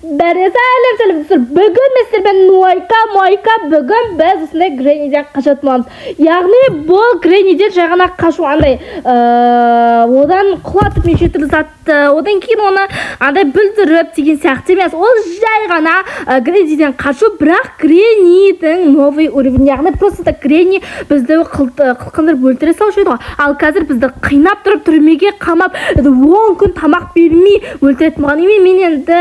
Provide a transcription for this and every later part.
сәлем достар. Бүгін мен сіздермен Мойка бүгін біз осындай Гренниден қашатын боламыз. Яғни бұл Гренниден жағына қашу андай одан құлатып нешетіп затты, одан кейін оны андай бүлдіріп деген сияқты емес. Ол жай ғана Гренниден қашу, бірақ Греннидің новый уровень. Яғни просто Гренни бізді қылқындырып өлтіре салушы еді ғой. Ал қазір бізді қинап тұрып түрмеге қамап 10 күн тамақ бермей өлтіретін болған. Мен енді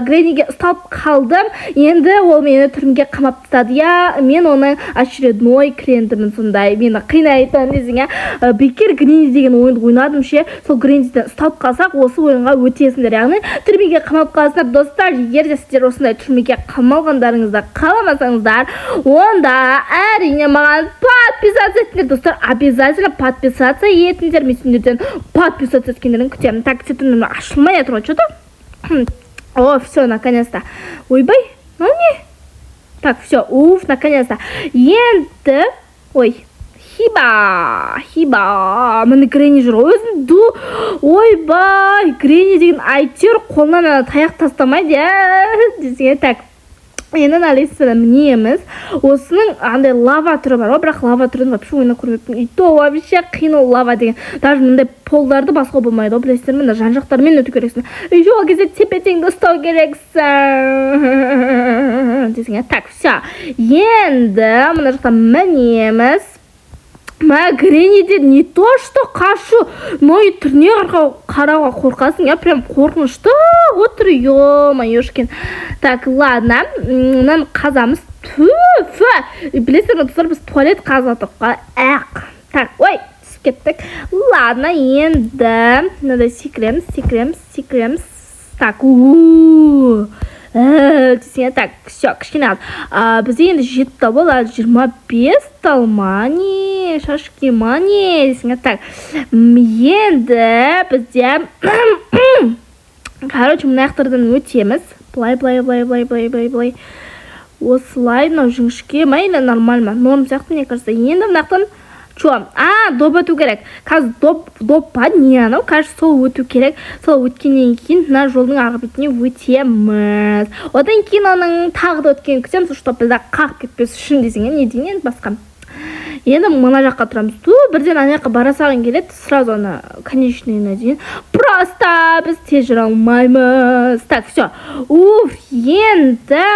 Гренниге ұсталып қалдым. Енді ол мені түрмеге қамап тастады. Мен оның очередной клиентімін сондай. Мені қинайтын десің, бекер Гренни деген ойынды ойнадым ше. Сол Гренниден ұсталып қалсақ, осы ойынға өтесіңдер. Яғни түрмеге қамап қалсыңдар. Достар, егер де сіздер осындай түрмеге қамалғандарыңызды қаламасаңыздар, онда әрине маған подписаться етіңдер. Достар, обязательно подписаться етіңдер. Мен сендерден подписаться еткендерін күтемін. Так, сетімнің ашылмай жатыр ғой, что-то? О, все, наконец-то. Ойбай, ну не. Так, все, уф, наконец-то. Енді, ой, хиба, мені Гренни жүр. Өзін ду, ойбай, Гренни деген айтер қолынан таяқ тастамайды, десеге, так. Енді налесті мінеміз. Осының андай лава түрі бар. Бірақ лава түрін вообще ойна көрмеппін. И то вообще қиын ол лава деген. Даже мындай полдарды басқа болмайды. Білесіздер ме? Жан-жақтармен өту керексің. И ол кезде тепе-теңді ұстау керексің. Десің, так, все. Енді мына жақтан мінеміз. Гренниден не то, что қашу, но и түріне қарауға қорқасың. Я прям қорқынышты отыр, ё-моёшкин. Так, ладно, мынаны қазамыз. Білесіздер ме, достар, біз туалет қазадық қой. Так, ой, түсіп кеттік. Ладно, енді мынандай секіреміз. Так, десең, так, все, кішкене ал. Бізде енді 7 табыл, 25 талмани, шашкемани, десең, так. Енді бізде, короче, мұнаяқтардан өтеміз. Былай. Осылай, мынау жіңішке, майлы нормально. Норм сияқты, мне кажется. Енді мұнаяқтан Чо? Доп өту керек. Қазір доп па? Не анау? Кажется, сол өту керек. Сол өткеннен кейін мына жолдың арғы бетіне өтеміз. Одан кейін оның тағы да өткенін күтеміз, чтобы бізде қағып кетпес үшін десең, не дейін басқа. Енді мына жаққа тұрамыз. Бірден ана жаққа бара салған келеді, сразу ана конечныйына дейін. Просто біз тез жүре алмаймыз. Так, все. Енді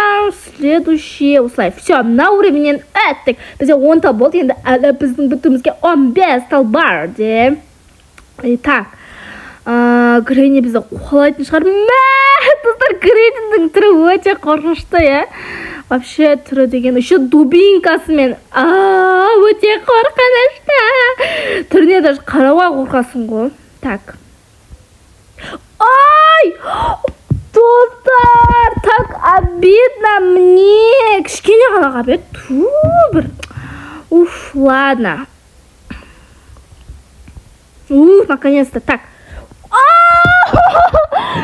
следующий осылай. Все, мына уровеннен өттік. Бізде 10 тал болды, енді әлі біздің бітуімізге 15 тал бар, де. Так, Гренни бізді қолайтын шығар. Достар, Греннидің түрі өте қорқынышты, Вообще түрі деген, еще дубинкасымен. Өте қорқынышты. Түріне даже қарауға қорқасың ғой. Так. Ай! Достар, так обидно мне. Кішкене қалаға бер. Бір. Уф, ладно. Наконец-то. Так.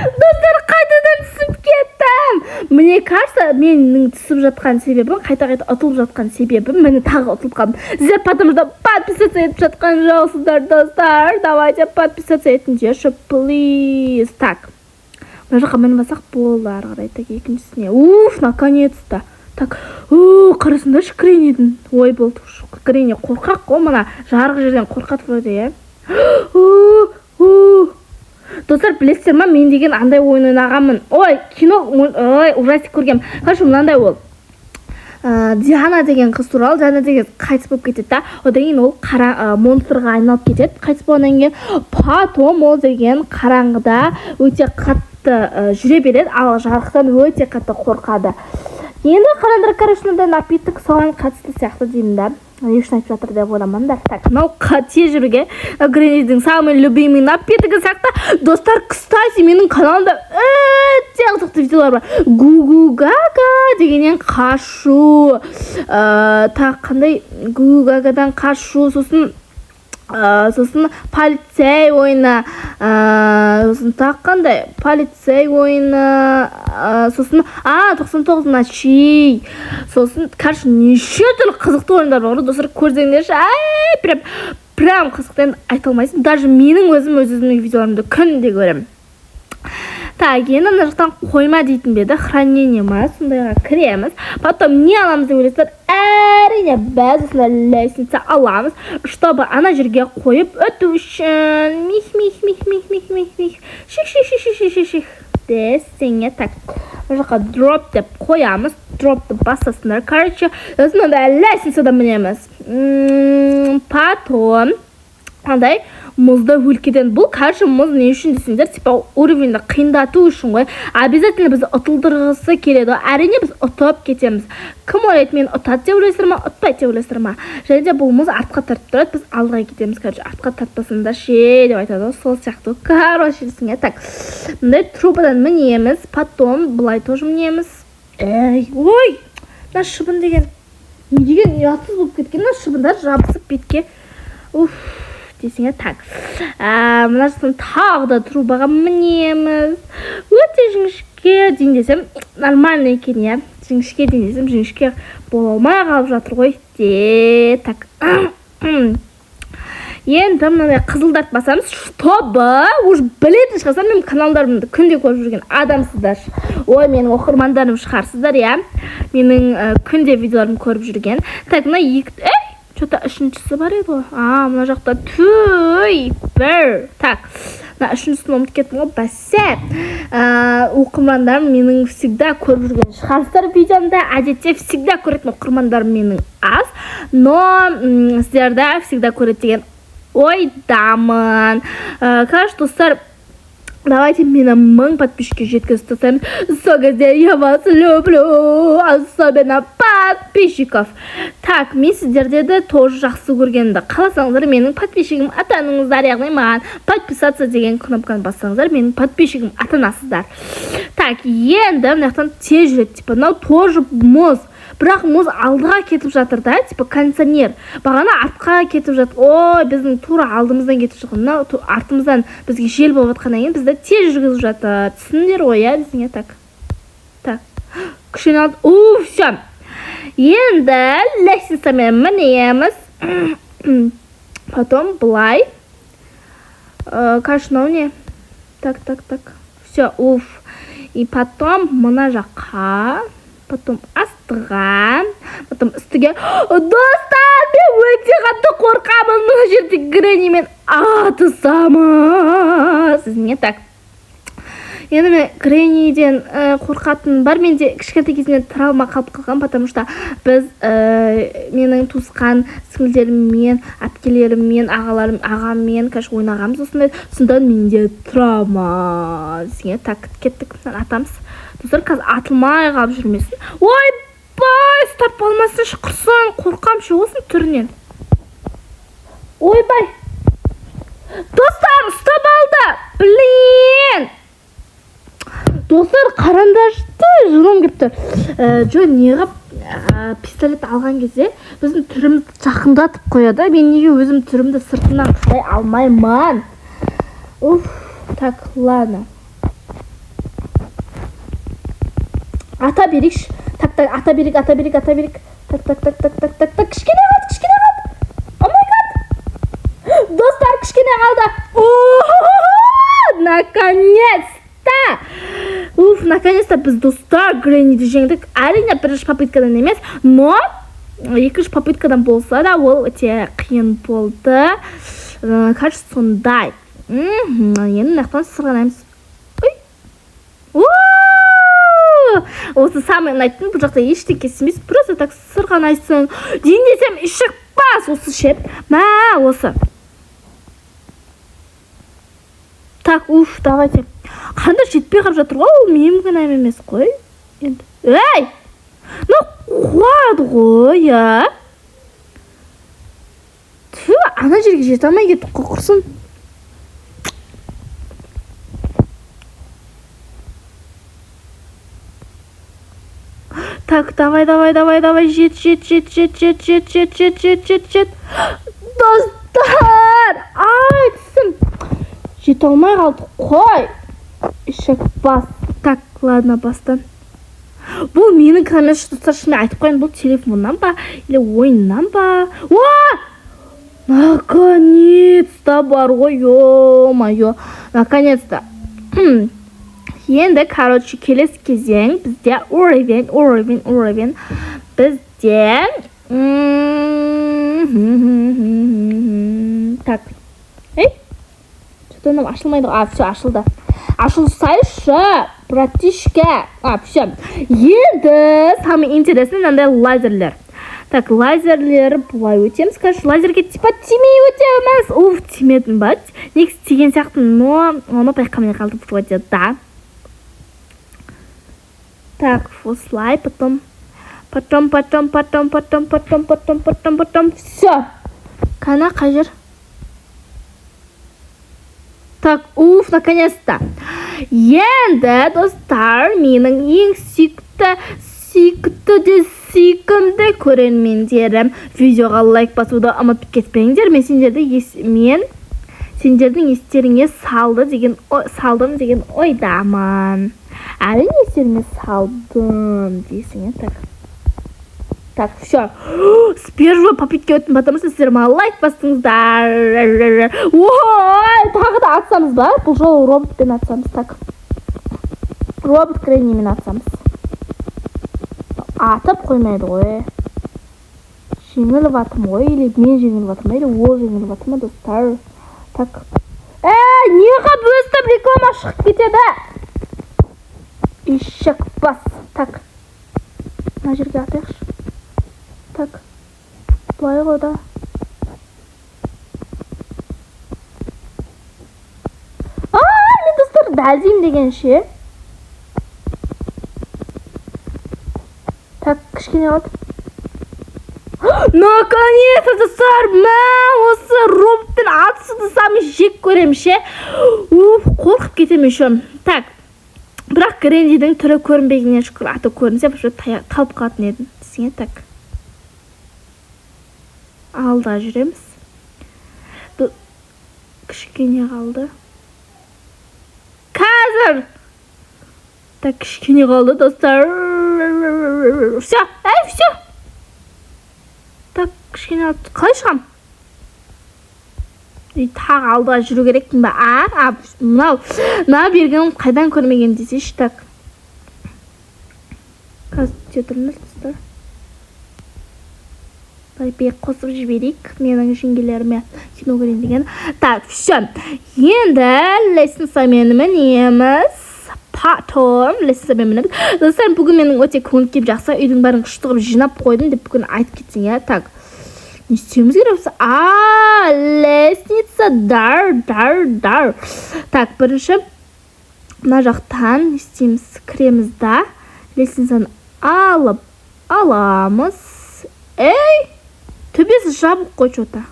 Достар, қайтадан түсіп кеттім. Мне кажется, менің түсіп жатқан себебім, қайта-қайта ұтылып жатқан себебім, мені тағы ұтылып қалдым. Сіздер потому что подписаться етіп жатқан жоқсыздар, достар. Давайте подписаться етіңдерші, please. Так. Мына жаққа мені басақ болды ары қарай. Так, екіншісіне. Уф, наконец-то. Так, қарасыңдаршы Греннидің. Ой, болды. Гренни қорқақ қой, мына жарық жерден қорқатып өте, Достар, білесіздер ма, мен деген андай ойын ойнағанмын. Ой, кино, ужастик көргем. Қашу, мынандай ол. Диана деген қыз туралы, Диана деген қайтыс болып кетеді да. Одан кейін ол монстрға айналып кетеді. Қайтыс болғаннан кейін потом ол деген қараңғыда өте қатты жүре береді, ал жарықтан өте қатты қорқады. Енді қараңдар, короче, напиток соған қатысты сияқты деймін да. Не үшін айтып жатыр деп ойламаңдар. Так, мынау қате жүруге Греннидің самый любимый напитогі сияқты. Достар, кстати, менің каналымда өте қызықты видеолар бар. Гу-гу-гага дегеннен қашу. Так, қандай Гу-гу-гагадан қашу, сосын полицей ойны, сосын таққандай полицей ойны, сосын 99 ночей, сосын короче неше түрлі қызықты ойындар бар. Достар, көрсеңдерші, прям қызықты, айта алмайсың. Даже менің өзім өз-өзімнің видеоларымды күнде көремін. Так, енді мына жақтан қойма дейтін беді, хранение ма, сондайға кіреміз. Потом не аламыз деп ойлайсыздар? Әрине біз осындай лестница аламыз, чтобы ана жерге қойып өту үшін. Мих. Ших. Десеңе, так. Мына жаққа дроп деп қоямыз. Дропты басасындар. Короче, осындай лестницадан мінеміз. Потом андай мұзды өлкеден. Бұл короче мұз не үшін десеңдер, типа уровеньді қиындату үшін ғой. Обязательно біз ұтылдырғысы келеді. Әрине біз ұтып кетеміз. Кім ойлайды, мен ұтады деп ойлайсыздар ма, ұтпайды деп ойлайсыздар ма? Және де бұл мұз артқа тартып тұрады, біз алдыға кетеміз. Короче, артқа тартпасында ше деп айтады. Сол сияқты. Короче, десіңе, так. Мындай трубадан мінеміз, потом былай тоже мінеміз. Ой, мына шыбын деген. Не деген ұятсыз болып кеткен, мына шыбындар жабысып бетке. Десеңе, так. Мына жақтан тағы да трубаға мінеміз. Өте жіңішке дейін десем, нормально екен, я. Жіңішке дейін десем, жіңішке бола алмай қалып жатыр ғой. Так. Енді мынандай қызылдат басамыз, чтобы уж білетін шығарсам, мен каналдарымды күнде көріп жүрген адамсыздар. Ой, менің оқырмандарым шығарсыздар, я. Менің күнде видеоларым көріп жүрген. Так, мына екі... Что-то үшіншісі бар еді ғой. Мына жақта бір. Так, мына үшіншісін ұмытып кеттім ғой. Бәсе. Оқырмандарым менің всегда көріп жүрген шығарсыздар видеомда. Әдетте всегда көретін оқырмандарым менің аз. Но сіздерді всегда көреді деген ойдамын. Короче, достар, давайте мені 1000 подписчикке жеткізіп тастаймыз. Сол кезде я вас люблю, особенно подписчиков. Так, мен сіздерді де тоже жақсы көргенді қаласаңыздар, менің подписчигім атаныңыздар, яғни маған подписаться деген кнопканы бассаңыздар, менің подписчигім атанасыздар. Так, енді мынаяқтан тез жүреді, типа, мынау тоже мұз. Бірақ мұз алдыға кетіп жатыр да, типа кондиционер. Бағана артқа кетіп жатыр. Ой, біздің тура алдымыздан кетіп жатыр. Мынау артымыздан бізге жел болып жатқаннан кейін бізді тез жүргізіп жатыр. Түсіндіңдер ғой, я десеңе, так. Так. Күшін алды. Все. Енді лестницамен мінеміз. Потом былай. Короче, мынау не? Так. Все, И потом мына жаққа. Потом астыға, потом үстіге. Достар, мен өте қатты қорқамын, мына жерде Грэннимен атысамыз. Сізіне, так. Енді мен Грэнниден қорқатын бар, менде кішкентай кезімнен травма қалып қалған, потому что біз менің туысқан сіңілдеріммен, әпкелеріммен, ағаммен ойнағамыз осындай. Сонда менде травма. Сізіне, так, кеттік, атамыз. Достар, қазір атылмай қалып жүрмесін. Ой, бай, ұстап болмасын, шықырсын, қорқам шығылсын түрінен. Ой, бай. Достар, ұстап алды. Блин. Достар, қарандашты жылым кепті. Жо, неғып пистолет алған кезде біздің түрімді жақындатып қояды. Мен неге өзім түрімді сыртынан қытай алмаймын. Так, ладно. Ата берекші. Так, ата берек. Так. Кішкене қалды. О май гад. Достар, кішкене қалды. Наконец-то біз достар Грэнниді жеңдік. Әрине, бірінші попыткадан емес, но екінші попыткадан болса да, ол өте қиын болды. Короче, сондай. Енді нақтан сырғанаймыз. Осы самый ұнайтын, бұл жақта ештеңке істемейсің, просто так сырғанайсың. Дейін десем, шықпас осы шеп. Осы. Так, давайте. Қандай жетпей қап жатыр ғой, ол менің күнәм емес қой. Ей! Қуады ғой, я. Ана жерге жете алмай кетіп қоқырсын. Так, давай, жет. Достар! Ай, түсім. Жете алмай қалды, қой. Ишек бас. Так, ладно, бастан. Бұл менің кәмеш достаршымен айтып қойын, бұл телефоннан ба, или ойыннан ба? Наконец-то бар ғой, ё-моё. Наконец-то. Енді, короче, келесі кезең бізде уровень. Бізде... Так. Что-то нам ашылмайды. Все, ашылды. Ашылсайшы, братишка. Все. Енді, самый интересный мынандай лазерлер. Так, лазерлер бұлай өтеміз. Конечно, лазерге типа тимей өтеміз. Тимедім ба? Негізі тиген сияқты, но оны байқамай қалды вроде, да. Так, фуслай, потом. Все. Кана, қажыр. Так, наконец-то. Енді, достар, менің ең сүйкімді көрермендерім, видеоға лайк басуды ұмытып кетпеңдер. Мен сендердің естеріңе салдым деген ойдамын. Әрине естеріңе салдым дейсің, Так, все. С первой попытки өттім, потому что сіздер маған лайк бастыңыздар. Тағы да атсамыз ба? Бұл жолы роботпен атсамыз. Так. Робот крайнемен атсамыз. Атып қоймайды ғой. Жеңіліп атым ғой, или мен жеңіліп атым, или ол жеңіліп атым, достар. Так. Неға бөстіп реклама шығып кетеді? Ишек бас. Так. Мына жерге атайықшы. Так. Бұлай ғой да. Мен достар дәлдейм дегенше. Так, кішкене қалды. Наконец-то, достар, осы роботпен атысыды сами жек көрем ше. Қорқып кетем ше. Так, бірақ Грендидің түрі көрінбегеннен шүкір, аты көрінсе талып қалатын едім. Десіңе, так. Алда жүреміз. Кішкене қалды. Қазір! Так, кішкене қалды, достар. Все, все. Так, кішкене қалды. Қалай шығам? Тағы алдыға жүру керекпін ба? Мынау бергенім қайдан көрмеген десеш, так. Қазір жетірміз, достар. Бек қосып жіберейік менің жеңгелеріме кино көрейін деген. Так, все. Енді лестницамен мінеміз. Потом лестницамен мінеміз. Достар, бүгін менің өте көңіл кеп жақсы үйдің бәрін күшті қылып жинап қойдым деп бүгін айтып кетсең, я. Так. Не істеуіміз керек болса? Лестница дар. Так, бірінші мына жақтан не істейміз? Кіреміз да. Лестницаны аламыз. Төбесі жабық қой что-то.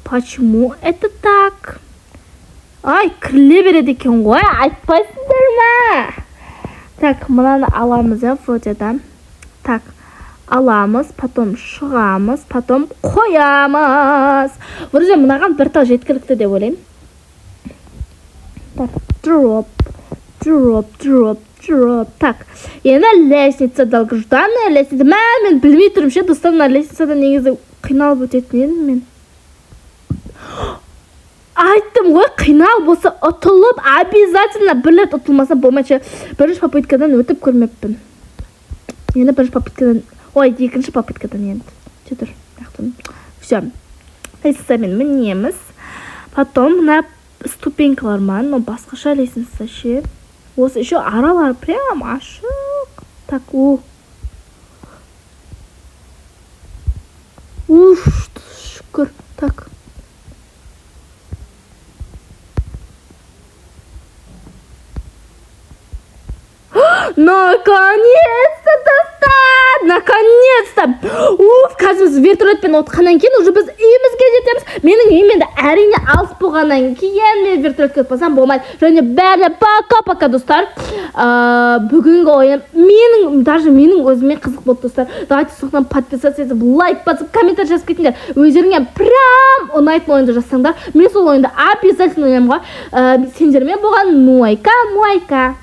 Почему это так? Кірле береді екен ғой, айтпайсыңдар ма? Так, мынаны аламыз, вроде да. Так, аламыз, потом шығамыз, потом қоямыз. Вроде мынаған бір тал жеткілікті деп ойлаймын. Так, дроп. Так, енді лестница долгожданная лестница. Мен білмей тұрмын ше, достар, мына лестницада негізі қиналып өтетін едім мен. Айттым ғой, қиналып болса ұтылып, обязательно бір рет ұтылмаса болмайшы. Бірінші попыткадан өтіп көрмеппін. Енді бірінші попыткадан, екінші попыткадан енді. Жетір, все. Лестницамен мінеміз. Потом мына ступенькалар ма, но басқаша лестница ше. Осы еще аралар прям ашық. Так, шүкір. Так. Наконец-то, достар! Наконец-то! Қазір біз вертолетпен отқаннан кейін уже біз үйімізге жетеміз. Менің үйім енді әрине алыс болғаннан кейін мен вертолетке отпасам болмайды. Және бәріне пока-пока, достар. Бүгінгі ойым даже менің өзіме қызық болды, достар. Давайте соқтан подписаться етіп, лайк басып, комментарий жазып кетіңдер. Өздеріңе прям ұнайтын ойынды жазсаңдар, мен сол ойынды обязательно ойнаймын ғой. Сендермен болған Муайка.